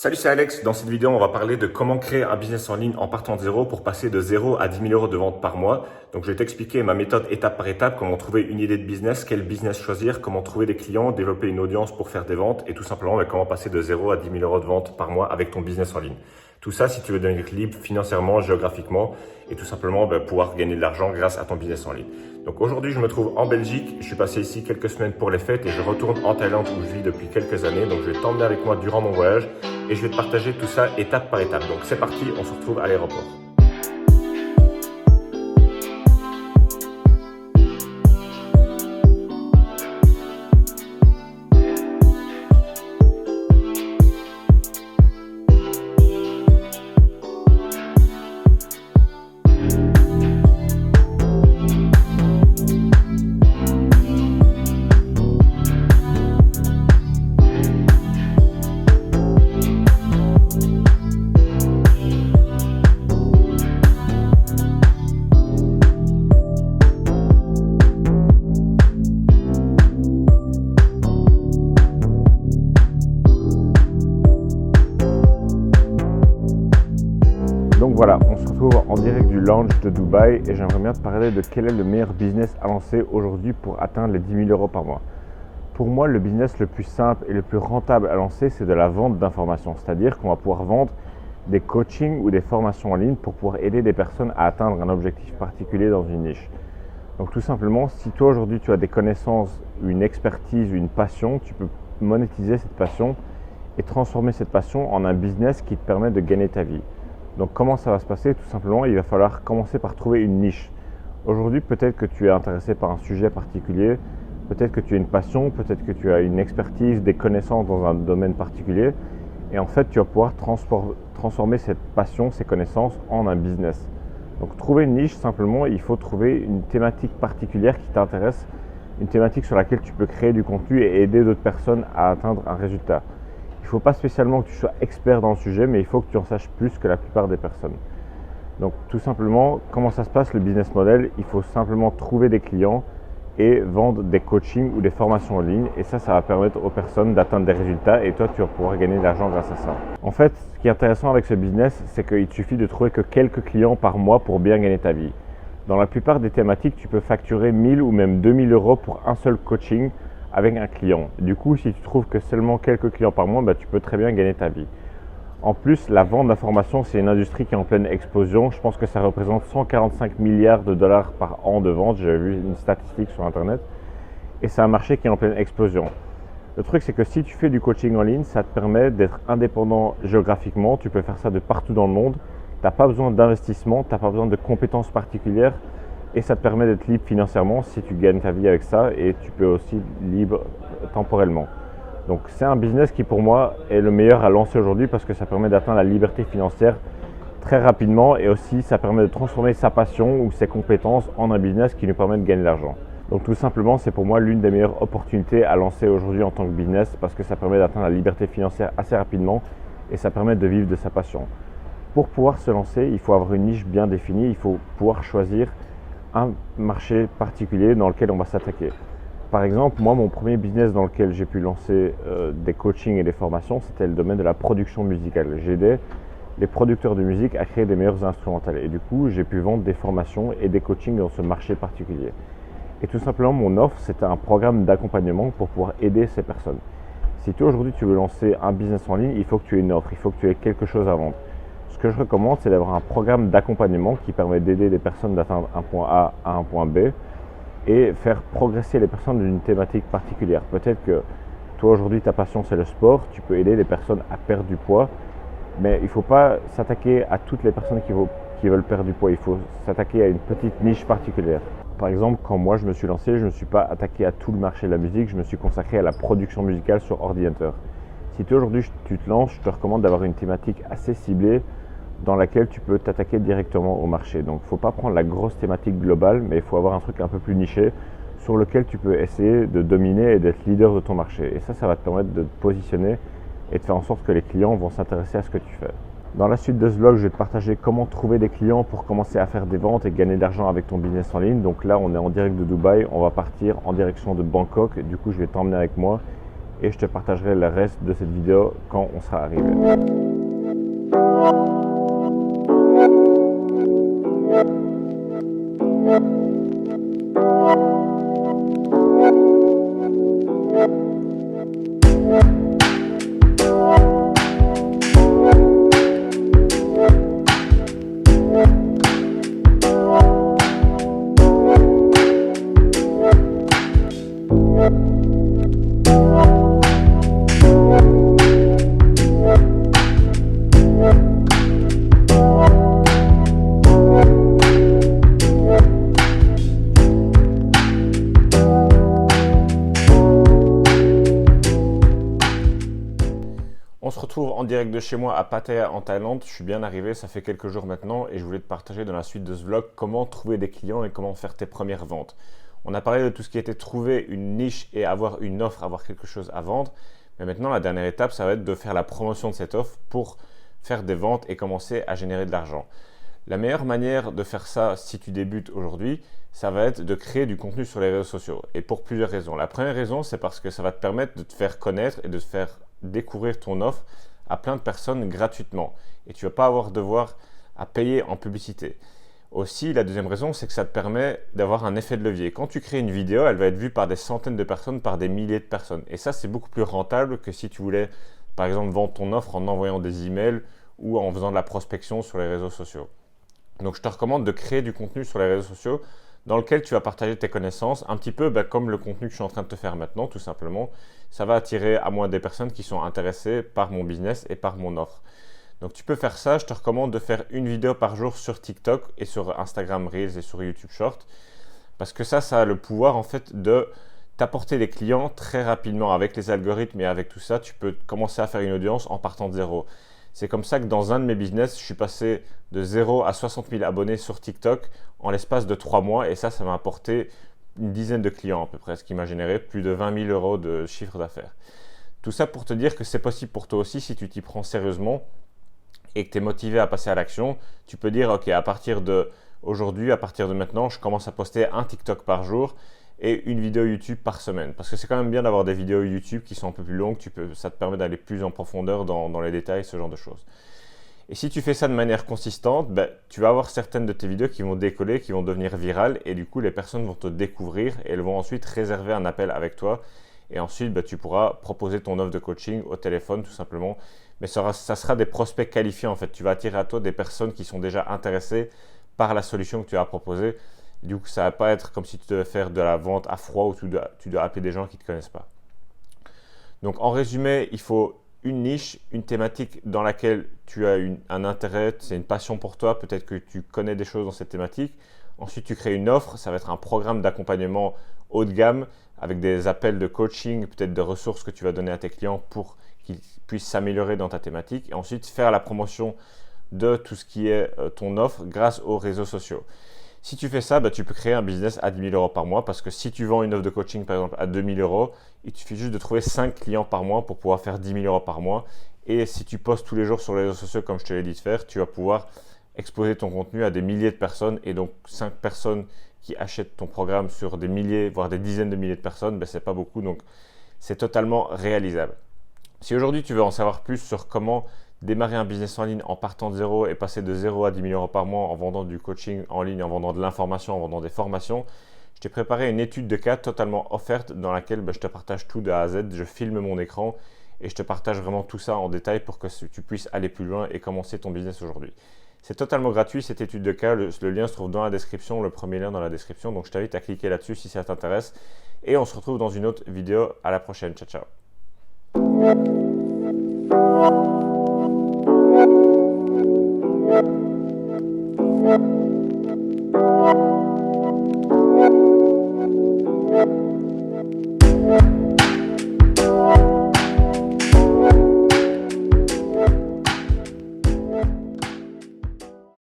Salut, c'est Alex. Dans cette vidéo, on va parler de comment créer un business en ligne en partant de zéro pour passer de 0 à 10 000 euros de vente par mois. Donc, je vais t'expliquer ma méthode étape par étape, comment trouver une idée de business, quel business choisir, comment trouver des clients, développer une audience pour faire des ventes et tout simplement comment passer de 0 à 10 000 euros de vente par mois avec ton business en ligne. Tout ça si tu veux devenir libre financièrement, géographiquement et tout simplement pouvoir gagner de l'argent grâce à ton business en ligne. Donc aujourd'hui, je me trouve en Belgique. Je suis passé ici quelques semaines pour les fêtes et je retourne en Thaïlande où je vis depuis quelques années. Donc je vais t'emmener avec moi durant mon voyage et je vais te partager tout ça étape par étape. Donc c'est parti, on se retrouve à l'aéroport. Donc voilà, on se retrouve en direct du lounge de Dubaï et j'aimerais bien te parler de quel est le meilleur business à lancer aujourd'hui pour atteindre les 10 000 euros par mois. Pour moi, le business le plus simple et le plus rentable à lancer, c'est de la vente d'informations. C'est-à-dire qu'on va pouvoir vendre des coachings ou des formations en ligne pour pouvoir aider des personnes à atteindre un objectif particulier dans une niche. Donc tout simplement, si toi aujourd'hui tu as des connaissances, une expertise, une passion, tu peux monétiser cette passion et transformer cette passion en un business qui te permet de gagner ta vie. Donc comment ça va se passer? Tout simplement, il va falloir commencer par trouver une niche. Aujourd'hui, peut-être que tu es intéressé par un sujet particulier, peut-être que tu as une passion, peut-être que tu as une expertise, des connaissances dans un domaine particulier. Et en fait, tu vas pouvoir transformer cette passion, ces connaissances en un business. Donc trouver une niche, simplement, il faut trouver une thématique particulière qui t'intéresse, une thématique sur laquelle tu peux créer du contenu et aider d'autres personnes à atteindre un résultat. Il ne faut pas spécialement que tu sois expert dans le sujet, mais il faut que tu en saches plus que la plupart des personnes. Donc tout simplement, comment ça se passe le business model? Il faut simplement trouver des clients et vendre des coachings ou des formations en ligne. Et ça va permettre aux personnes d'atteindre des résultats et toi, tu vas pouvoir gagner de l'argent grâce à ça. En fait, ce qui est intéressant avec ce business, c'est qu'il te suffit de trouver que quelques clients par mois pour bien gagner ta vie. Dans la plupart des thématiques, tu peux facturer 1 000 ou même 2 000 euros pour un seul coaching avec un client. Du coup, si tu trouves que seulement quelques clients par mois, tu peux très bien gagner ta vie. En plus, la vente d'informations, c'est une industrie qui est en pleine explosion. Je pense que ça représente 145 milliards de dollars par an de vente. J'ai vu une statistique sur Internet. Et c'est un marché qui est en pleine explosion. Le truc, c'est que si tu fais du coaching en ligne, ça te permet d'être indépendant géographiquement. Tu peux faire ça de partout dans le monde. Tu n'as pas besoin d'investissement, tu n'as pas besoin de compétences particulières. Et ça te permet d'être libre financièrement si tu gagnes ta vie avec ça et tu peux aussi libre temporellement. Donc c'est un business qui pour moi est le meilleur à lancer aujourd'hui parce que ça permet d'atteindre la liberté financière très rapidement et aussi ça permet de transformer sa passion ou ses compétences en un business qui nous permet de gagner de l'argent. Donc tout simplement, c'est pour moi l'une des meilleures opportunités à lancer aujourd'hui en tant que business parce que ça permet d'atteindre la liberté financière assez rapidement et ça permet de vivre de sa passion. Pour pouvoir se lancer, il faut avoir une niche bien définie, il faut pouvoir choisir un marché particulier dans lequel on va s'attaquer. Par exemple, moi, mon premier business dans lequel j'ai pu lancer des coachings et des formations, c'était le domaine de la production musicale. J'aidais les producteurs de musique à créer des meilleurs instrumentales. Et du coup, j'ai pu vendre des formations et des coachings dans ce marché particulier. Et tout simplement, mon offre, c'était un programme d'accompagnement pour pouvoir aider ces personnes. Si toi, aujourd'hui, tu veux lancer un business en ligne, il faut que tu aies une offre, il faut que tu aies quelque chose à vendre. Ce que je recommande, c'est d'avoir un programme d'accompagnement qui permet d'aider les personnes d'atteindre un point A à un point B et faire progresser les personnes d'une thématique particulière. Peut-être que toi aujourd'hui ta passion c'est le sport, tu peux aider les personnes à perdre du poids, mais il ne faut pas s'attaquer à toutes les personnes qui veulent perdre du poids, il faut s'attaquer à une petite niche particulière. Par exemple, quand moi je me suis lancé, je ne me suis pas attaqué à tout le marché de la musique, je me suis consacré à la production musicale sur ordinateur. Si toi aujourd'hui tu te lances, je te recommande d'avoir une thématique assez ciblée dans laquelle tu peux t'attaquer directement au marché. Donc il ne faut pas prendre la grosse thématique globale, mais il faut avoir un truc un peu plus niché sur lequel tu peux essayer de dominer et d'être leader de ton marché. Et ça va te permettre de te positionner et de faire en sorte que les clients vont s'intéresser à ce que tu fais. Dans la suite de ce vlog, je vais te partager comment trouver des clients pour commencer à faire des ventes et gagner de l'argent avec ton business en ligne. Donc là, on est en direct de Dubaï, on va partir en direction de Bangkok. Du coup, je vais t'emmener avec moi et je te partagerai le reste de cette vidéo quand on sera arrivé. On se retrouve en direct de chez moi à Pattaya en Thaïlande. Je suis bien arrivé, ça fait quelques jours maintenant et je voulais te partager dans la suite de ce vlog comment trouver des clients et comment faire tes premières ventes. On a parlé de tout ce qui était trouver une niche et avoir une offre, avoir quelque chose à vendre. Mais maintenant, la dernière étape, ça va être de faire la promotion de cette offre pour faire des ventes et commencer à générer de l'argent. La meilleure manière de faire ça si tu débutes aujourd'hui, ça va être de créer du contenu sur les réseaux sociaux. Et pour plusieurs raisons. La première raison, c'est parce que ça va te permettre de te faire connaître et de te faire découvrir ton offre à plein de personnes gratuitement. Et tu ne vas pas devoir à payer en publicité. Aussi, la deuxième raison, c'est que ça te permet d'avoir un effet de levier. Quand tu crées une vidéo, elle va être vue par des centaines de personnes, par des milliers de personnes. Et ça, c'est beaucoup plus rentable que si tu voulais, par exemple, vendre ton offre en envoyant des emails ou en faisant de la prospection sur les réseaux sociaux. Donc, je te recommande de créer du contenu sur les réseaux sociaux dans lequel tu vas partager tes connaissances, un petit peu comme le contenu que je suis en train de te faire maintenant, tout simplement. Ça va attirer à moi des personnes qui sont intéressées par mon business et par mon offre. Donc tu peux faire ça, je te recommande de faire une vidéo par jour sur TikTok et sur Instagram Reels et sur YouTube Short, parce que ça a le pouvoir en fait de t'apporter des clients très rapidement. Avec les algorithmes et avec tout ça, tu peux commencer à faire une audience en partant de zéro. C'est comme ça que dans un de mes business, je suis passé de 0 à 60 000 abonnés sur TikTok en l'espace de 3 mois et ça m'a apporté une dizaine de clients à peu près, ce qui m'a généré plus de 20 000 euros de chiffre d'affaires. Tout ça pour te dire que c'est possible pour toi aussi si tu t'y prends sérieusement et que tu es motivé à passer à l'action. Tu peux dire, ok, à partir d'aujourd'hui, à partir de maintenant, je commence à poster un TikTok par jour et une vidéo YouTube par semaine. Parce que c'est quand même bien d'avoir des vidéos YouTube qui sont un peu plus longues, ça te permet d'aller plus en profondeur dans les détails, ce genre de choses. Et si tu fais ça de manière consistante, tu vas avoir certaines de tes vidéos qui vont décoller, qui vont devenir virales et du coup les personnes vont te découvrir et elles vont ensuite réserver un appel avec toi et ensuite tu pourras proposer ton offre de coaching au téléphone tout simplement. Mais ça sera des prospects qualifiés en fait. Tu vas attirer à toi des personnes qui sont déjà intéressées par la solution que tu as proposée. Du coup, ça ne va pas être comme si tu devais faire de la vente à froid où tu dois appeler des gens qui ne te connaissent pas. Donc en résumé, il faut une niche, une thématique dans laquelle tu as un intérêt, c'est une passion pour toi, peut-être que tu connais des choses dans cette thématique. Ensuite, tu crées une offre, ça va être un programme d'accompagnement haut de gamme avec des appels de coaching, peut-être de ressources que tu vas donner à tes clients pour qu'ils puissent s'améliorer dans ta thématique. Et ensuite, faire la promotion de tout ce qui est ton offre grâce aux réseaux sociaux. Si tu fais ça, tu peux créer un business à 10 000 euros par mois parce que si tu vends une offre de coaching par exemple à 2 000 euros, il te suffit juste de trouver 5 clients par mois pour pouvoir faire 10 000 euros par mois. Et si tu postes tous les jours sur les réseaux sociaux comme je te l'ai dit de faire, tu vas pouvoir exposer ton contenu à des milliers de personnes et donc 5 personnes qui achètent ton programme sur des milliers, voire des dizaines de milliers de personnes, ce n'est pas beaucoup, donc c'est totalement réalisable. Si aujourd'hui tu veux en savoir plus sur comment démarrer un business en ligne en partant de zéro et passer de 0 à 10 000 euros par mois en vendant du coaching en ligne, en vendant de l'information, en vendant des formations, je t'ai préparé une étude de cas totalement offerte dans laquelle je te partage tout de A à Z. Je filme mon écran et je te partage vraiment tout ça en détail pour que tu puisses aller plus loin et commencer ton business aujourd'hui. C'est totalement gratuit cette étude de cas, le lien se trouve dans la description, le premier lien dans la description, donc je t'invite à cliquer là-dessus si ça t'intéresse et on se retrouve dans une autre vidéo. À la prochaine, ciao ciao.